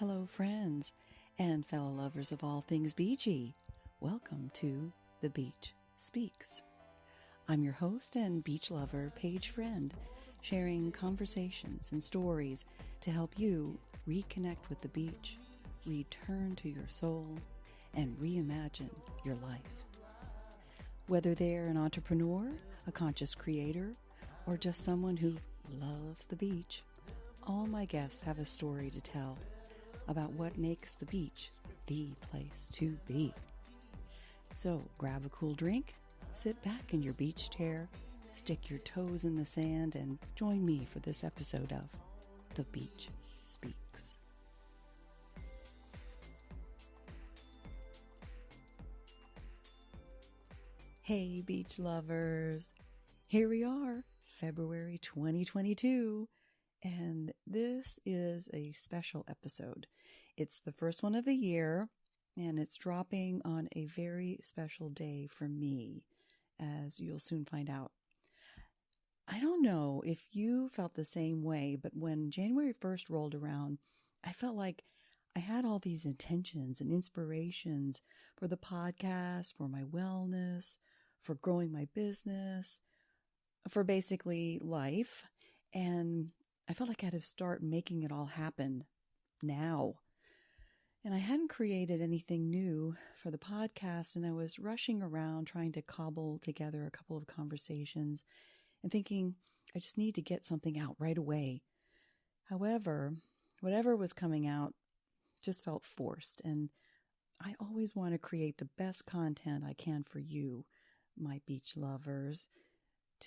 Hello, friends and fellow lovers of all things beachy. Welcome to The Beach Speaks. I'm your host and beach lover, Paige Friend, sharing conversations and stories to help you reconnect with the beach, return to your soul, and reimagine your life. Whether they're an entrepreneur, a conscious creator, or just someone who loves the beach, all my guests have a story to tell about what makes the beach the place to be. So grab a cool drink, sit back in your beach chair, stick your toes in the sand, and join me for this episode of The Beach Speaks. Hey, beach lovers. Here we are, February 2022. And this is a special episode. It's the first one of the year, and it's dropping on a very special day for me, as you'll soon find out. I don't know if you felt the same way, but when January 1st rolled around, I felt like I had all these intentions and inspirations for the podcast, for my wellness, for growing my business, for basically life, and I felt like I had to start making it all happen now. And I hadn't created anything new for the podcast, and I was rushing around trying to cobble together a couple of conversations and thinking I just need to get something out right away. However, whatever was coming out just felt forced, and I always want to create the best content I can for you, my beach lovers,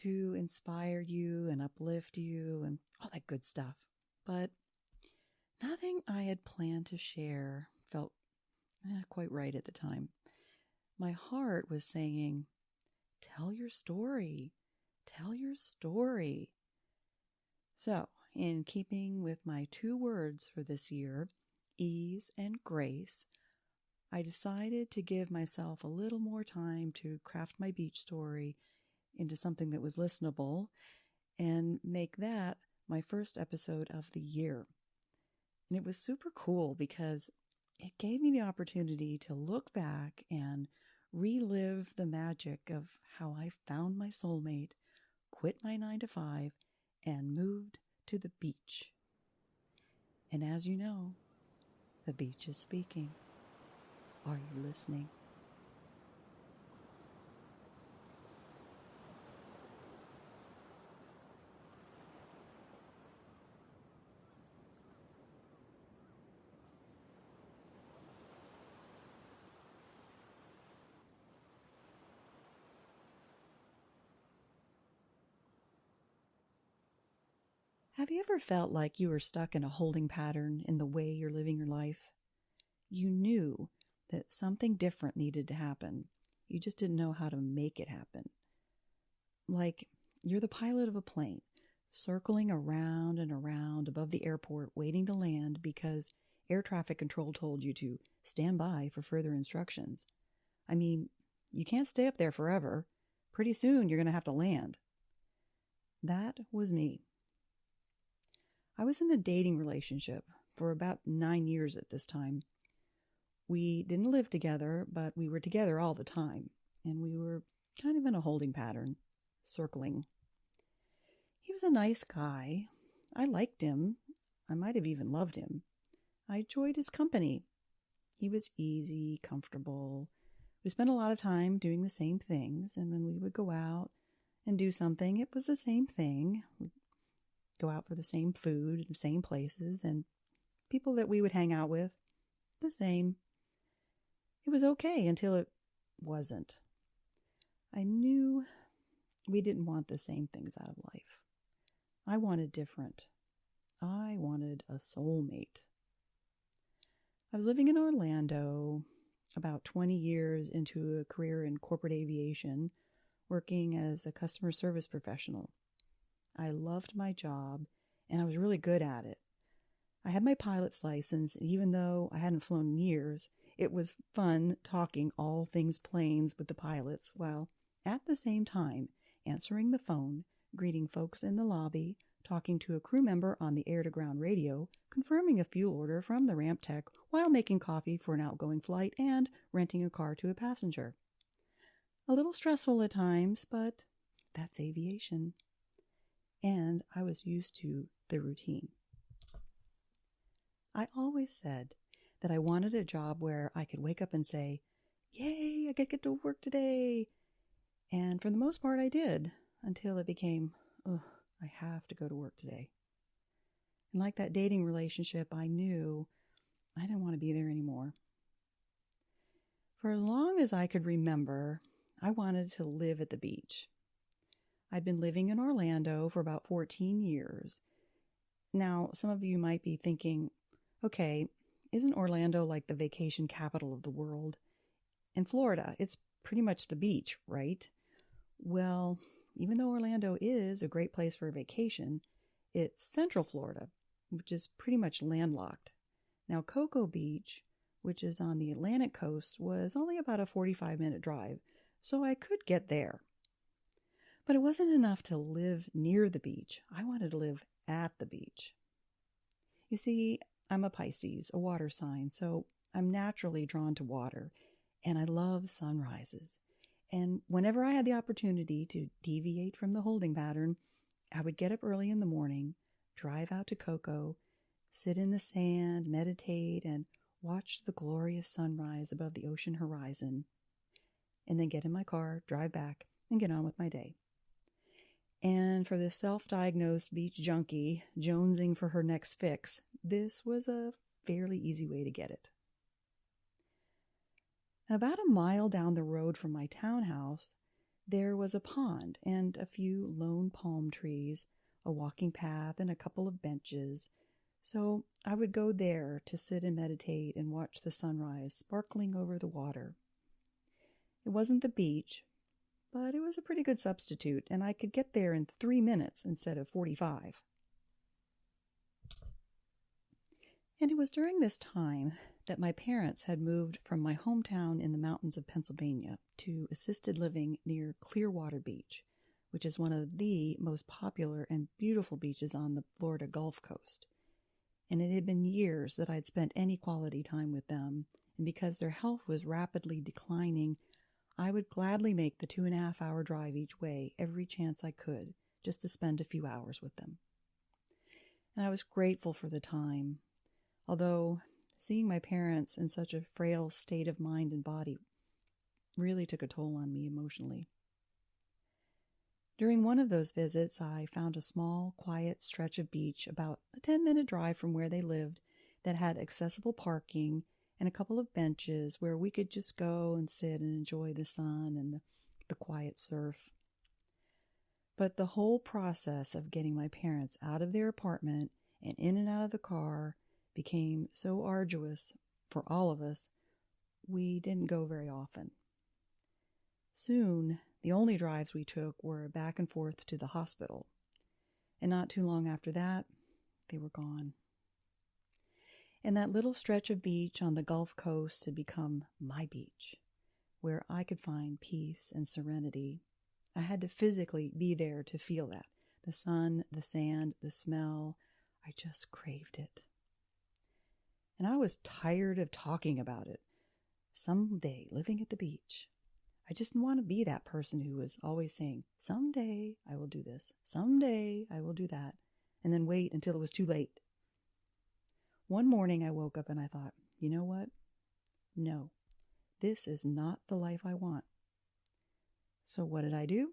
to inspire you and uplift you and all that good stuff. But nothing I had planned to share felt quite right at the time. My heart was saying, tell your story. Tell your story. So, in keeping with my 2 words for this year, ease and grace, I decided to give myself a little more time to craft my beach story into something that was listenable and make that my first episode of the year. And it was super cool because it gave me the opportunity to look back and relive the magic of how I found my soulmate, quit my 9-to-5, and moved to the beach. And as you know, the beach is speaking. Are you listening? Have you ever felt like you were stuck in a holding pattern in the way you're living your life? You knew that something different needed to happen. You just didn't know how to make it happen. Like you're the pilot of a plane, circling around and around above the airport, waiting to land because air traffic control told you to stand by for further instructions. I mean, you can't stay up there forever. Pretty soon you're going to have to land. That was me. I was in a dating relationship for about 9 years at this time. We didn't live together, but we were together all the time, and we were kind of in a holding pattern, circling. He was a nice guy. I liked him. I might have even loved him. I enjoyed his company. He was easy, comfortable. We spent a lot of time doing the same things, and when we would go out and do something, it was the same thing. We'd go out for the same food in the same places, and people that we would hang out with, the same. It was okay until it wasn't. I knew we didn't want the same things out of life. I wanted different. I wanted a soulmate. I was living in Orlando, about 20 years into a career in corporate aviation, working as a customer service professional. I loved my job, and I was really good at it. I had my pilot's license, and even though I hadn't flown in years, it was fun talking all things planes with the pilots, while at the same time answering the phone, greeting folks in the lobby, talking to a crew member on the air-to-ground radio, confirming a fuel order from the ramp tech while making coffee for an outgoing flight, and renting a car to a passenger. A little stressful at times, but that's aviation. And I was used to the routine. I always said that I wanted a job where I could wake up and say, "Yay, I get to work today." And for the most part, I did, until it became, I have to go to work today. And like that dating relationship, I knew I didn't want to be there anymore. For as long as I could remember, I wanted to live at the beach. I'd been living in Orlando for about 14 years. Now, some of you might be thinking, okay, isn't Orlando like the vacation capital of the world? In Florida, it's pretty much the beach, right? Well, even though Orlando is a great place for a vacation, it's Central Florida, which is pretty much landlocked. Now, Cocoa Beach, which is on the Atlantic coast, was only about a 45-minute drive, so I could get there. But it wasn't enough to live near the beach. I wanted to live at the beach. You see, I'm a Pisces, a water sign, so I'm naturally drawn to water, and I love sunrises. And whenever I had the opportunity to deviate from the holding pattern, I would get up early in the morning, drive out to Cocoa, sit in the sand, meditate, and watch the glorious sunrise above the ocean horizon, and then get in my car, drive back, and get on with my day. And for the self-diagnosed beach junkie jonesing for her next fix, this was a fairly easy way to get it. And about a mile down the road from my townhouse, there was a pond and a few lone palm trees, a walking path, and a couple of benches. So I would go there to sit and meditate and watch the sunrise sparkling over the water. It wasn't the beach, but it was a pretty good substitute, and I could get there in 3 minutes instead of 45. And it was during this time that my parents had moved from my hometown in the mountains of Pennsylvania to assisted living near Clearwater Beach, which is one of the most popular and beautiful beaches on the Florida Gulf Coast. And it had been years that I'd spent any quality time with them, and because their health was rapidly declining, I would gladly make the 2.5-hour drive each way every chance I could, just to spend a few hours with them. And I was grateful for the time, although seeing my parents in such a frail state of mind and body really took a toll on me emotionally. During one of those visits, I found a small, quiet stretch of beach about a 10-minute drive from where they lived that had accessible parking and a couple of benches where we could just go and sit and enjoy the sun and the quiet surf. But the whole process of getting my parents out of their apartment and in and out of the car became so arduous for all of us, we didn't go very often. Soon, the only drives we took were back and forth to the hospital, and not too long after that, they were gone. And that little stretch of beach on the Gulf Coast had become my beach, where I could find peace and serenity. I had to physically be there to feel that. The sun, the sand, the smell, I just craved it. And I was tired of talking about it. Someday, living at the beach. I just didn't want to be that person who was always saying, someday I will do this, someday I will do that, and then wait until it was too late. One morning I woke up and I thought, you know what? No, this is not the life I want. So what did I do?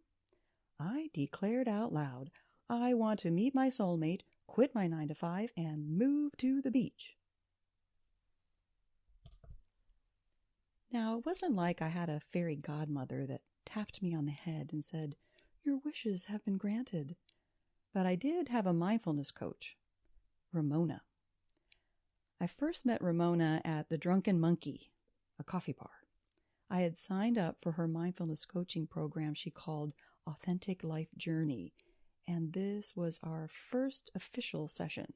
I declared out loud, I want to meet my soulmate, quit my 9-to-5, and move to the beach. Now, it wasn't like I had a fairy godmother that tapped me on the head and said, your wishes have been granted. But I did have a mindfulness coach, Ramona. I first met Ramona at the Drunken Monkey, a coffee bar. I had signed up for her mindfulness coaching program she called Authentic Life Journey, and this was our first official session.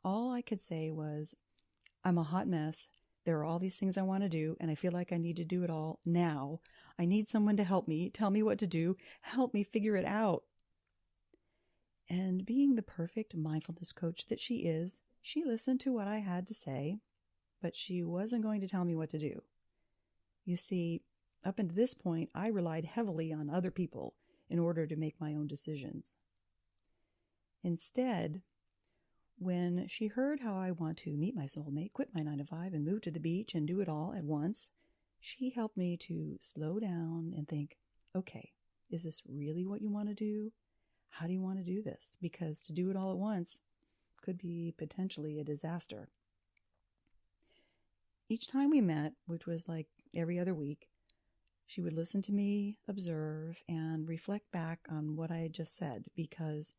All I could say was, I'm a hot mess. There are all these things I want to do, and I feel like I need to do it all now. I need someone to help me, tell me what to do, help me figure it out. And being the perfect mindfulness coach that she is, she listened to what I had to say, but she wasn't going to tell me what to do. You see, up until this point, I relied heavily on other people in order to make my own decisions. Instead, when she heard how I want to meet my soulmate, quit my 9-to-5, and move to the beach and do it all at once, she helped me to slow down and think, okay, is this really what you want to do? How do you want to do this? Because to do it all at once could be potentially a disaster. Each time we met, which was like every other week, she would listen to me, observe, and reflect back on what I had just said, because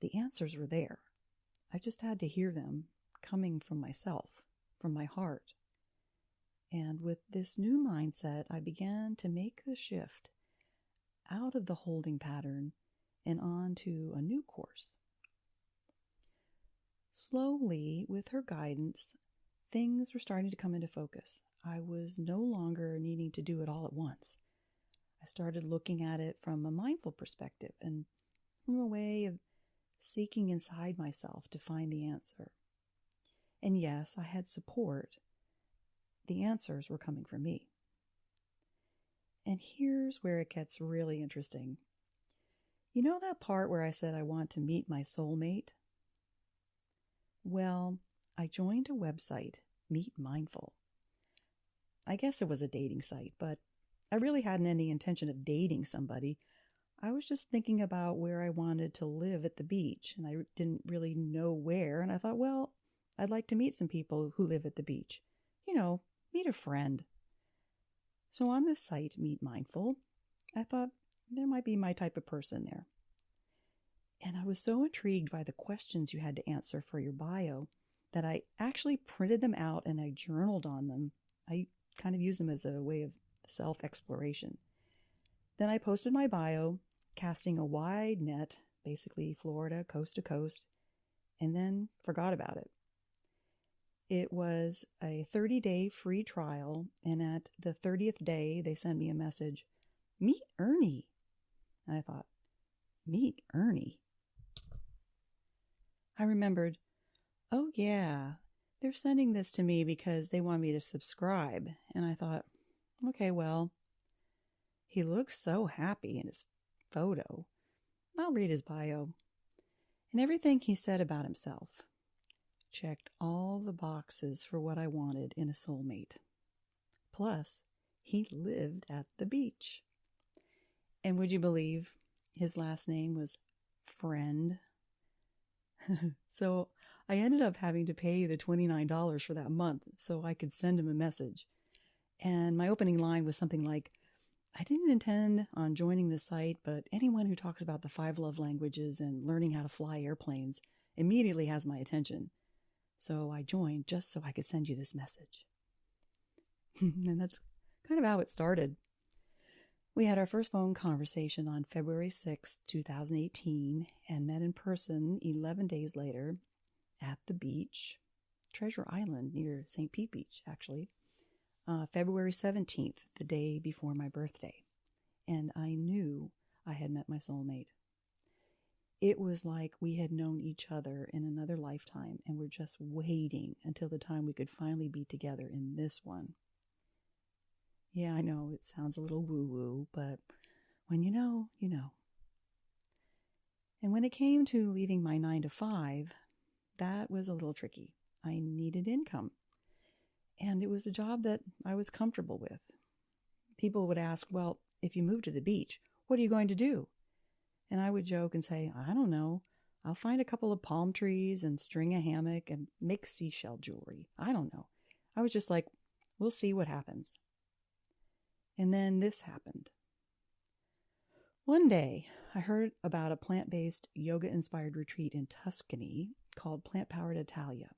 the answers were there. I just had to hear them coming from myself, from my heart. And with this new mindset, I began to make the shift out of the holding pattern and on to a new course. Slowly, with her guidance, things were starting to come into focus. I was no longer needing to do it all at once. I started looking at it from a mindful perspective and from a way of seeking inside myself to find the answer. And yes, I had support. The answers were coming from me. And here's where it gets really interesting. You know that part where I said I want to meet my soulmate? Well, I joined a website, Meet Mindful. I guess it was a dating site, but I really hadn't any intention of dating somebody. I was just thinking about where I wanted to live at the beach, and I didn't really know where, and I thought, well, I'd like to meet some people who live at the beach. You know, meet a friend. So on this site, Meet Mindful, I thought there might be my type of person there. And I was so intrigued by the questions you had to answer for your bio that I actually printed them out and I journaled on them. I kind of used them as a way of self-exploration. Then I posted my bio, casting a wide net, basically Florida, coast to coast, and then forgot about it. It was a 30-day free trial, and at the 30th day, they sent me a message, "Meet Ernie." And I thought, meet Ernie? I remembered, oh yeah, they're sending this to me because they want me to subscribe. And I thought, okay, well, he looks so happy in his photo. I'll read his bio. And everything he said about himself checked all the boxes for what I wanted in a soulmate. Plus, he lived at the beach. And would you believe his last name was Friend? So I ended up having to pay the $29 for that month so I could send him a message. And my opening line was something like, I didn't intend on joining the site, but anyone who talks about the 5 love languages and learning how to fly airplanes immediately has my attention. So I joined just so I could send you this message. And that's kind of how it started. We had our first phone conversation on February 6, 2018, and met in person 11 days later at the beach, Treasure Island near St. Pete Beach, actually, February 17th, the day before my birthday. And I knew I had met my soulmate. It was like we had known each other in another lifetime and were just waiting until the time we could finally be together in this one. Yeah, I know it sounds a little woo-woo, but when you know, you know. And when it came to leaving my 9-to-5, that was a little tricky. I needed income. And it was a job that I was comfortable with. People would ask, well, if you move to the beach, what are you going to do? And I would joke and say, I don't know. I'll find a couple of palm trees and string a hammock and make seashell jewelry. I don't know. I was just like, we'll see what happens. And then this happened. One day, I heard about a plant-based, yoga-inspired retreat in Tuscany called Plant-Powered Italia.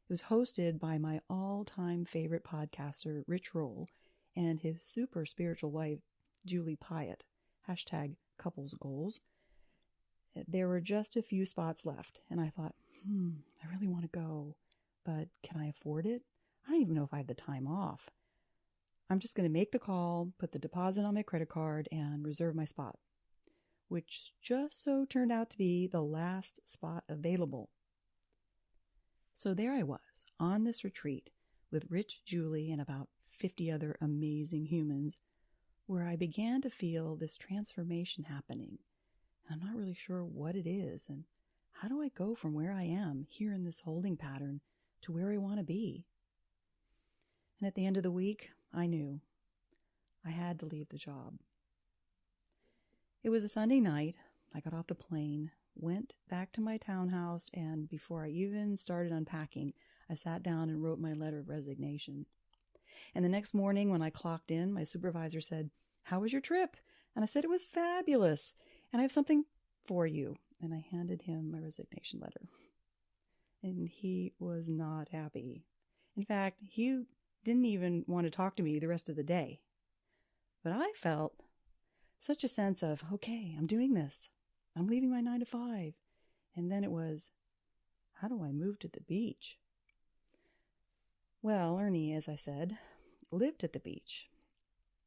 It was hosted by my all-time favorite podcaster, Rich Roll, and his super spiritual wife, Julie Pyatt, #couples goals. There were just a few spots left, and I thought, I really want to go, but can I afford it? I don't even know if I have the time off. I'm just going to make the call, put the deposit on my credit card, and reserve my spot. which just so turned out to be the last spot available. So there I was, on this retreat with Rich, Julie, and about 50 other amazing humans, where I began to feel this transformation happening. I'm not really sure what it is, and how do I go from where I am here in this holding pattern to where I want to be? And at the end of the week, I knew I had to leave the job. It was a Sunday night. I got off the plane, went back to my townhouse, and before I even started unpacking, I sat down and wrote my letter of resignation. And the next morning when I clocked in, my supervisor said, "How was your trip?" And I said, "It was fabulous, and I have something for you." And I handed him my resignation letter. And he was not happy. In fact, he didn't even want to talk to me the rest of the day. But I felt such a sense of, okay, I'm doing this. I'm leaving my 9 to 5. And then it was, how do I move to the beach? Well, Ernie, as I said, lived at the beach.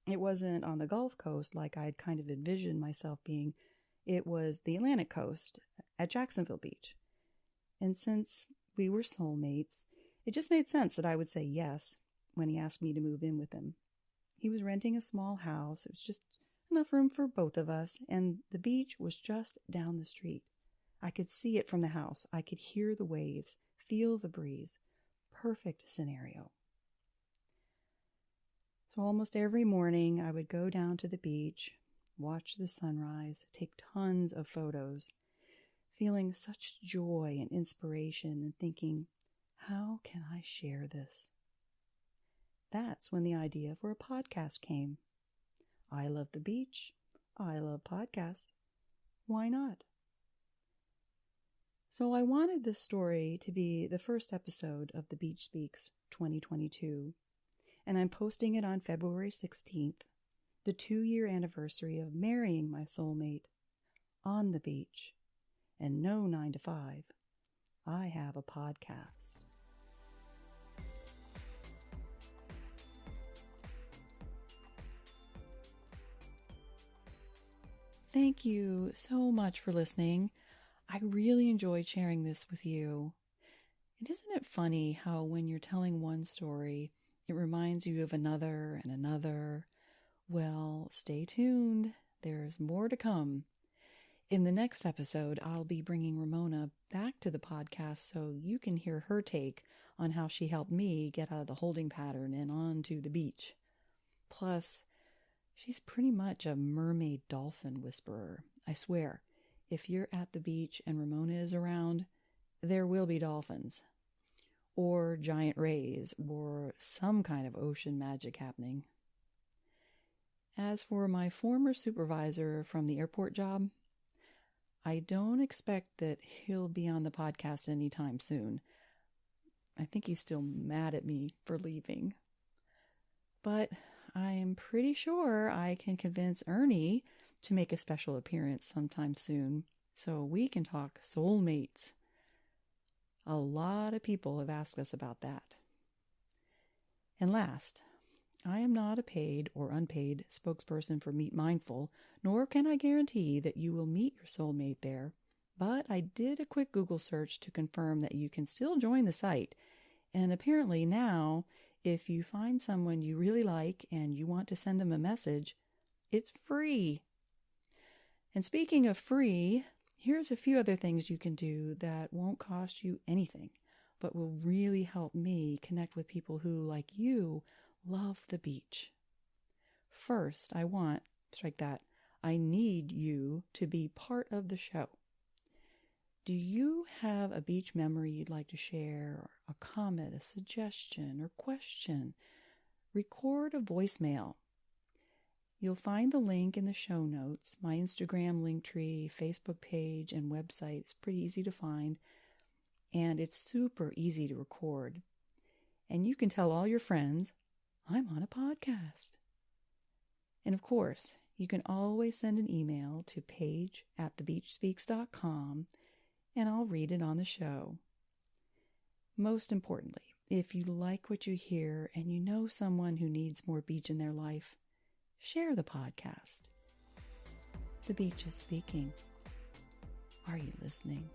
It wasn't on the Gulf Coast like I'd kind of envisioned myself being. It was the Atlantic coast at Jacksonville Beach. And since we were soulmates, it just made sense that I would say yes when he asked me to move in with him. He was renting a small house. It was just enough room for both of us, and the beach was just down the street. I could see it from the house. I could hear the waves, feel the breeze. Perfect scenario. So almost every morning I would go down to the beach, watch the sunrise, take tons of photos, feeling such joy and inspiration and thinking, how can I share this? That's when the idea for a podcast came. I love the beach. I love podcasts. Why not? So I wanted this story to be the first episode of the Beach Speaks 2022, and I'm posting it on February 16th, the 2-year anniversary of marrying my soulmate on the beach, and no 9 to 5. I have a podcast. Thank you so much for listening. I really enjoyed sharing this with you. And isn't it funny how when you're telling one story, it reminds you of another and another? Well, stay tuned. There's more to come. In the next episode, I'll be bringing Ramona back to the podcast so you can hear her take on how she helped me get out of the holding pattern and onto the beach. Plus, she's pretty much a mermaid dolphin whisperer. I swear, if you're at the beach and Ramona is around, there will be dolphins. Or giant rays, or some kind of ocean magic happening. As for my former supervisor from the airport job, I don't expect that he'll be on the podcast anytime soon. I think he's still mad at me for leaving. But I'm pretty sure I can convince Ernie to make a special appearance sometime soon so we can talk soulmates. A lot of people have asked us about that. And last, I am not a paid or unpaid spokesperson for Meet Mindful, nor can I guarantee that you will meet your soulmate there, but I did a quick Google search to confirm that you can still join the site. And apparently now, if you find someone you really like and you want to send them a message, it's free. And speaking of free, here's a few other things you can do that won't cost you anything, but will really help me connect with people who, like you, love the beach. First, I need you to be part of the show. Do you have a beach memory you'd like to share, or a comment, a suggestion, or question? Record a voicemail. You'll find the link in the show notes. My Instagram link tree, Facebook page, and website is pretty easy to find, and it's super easy to record. And you can tell all your friends, I'm on a podcast. And of course, you can always send an email to paige@thebeachspeaks.com, and I'll read it on the show. Most importantly, if you like what you hear and you know someone who needs more beach in their life, share the podcast. The beach is speaking. Are you listening?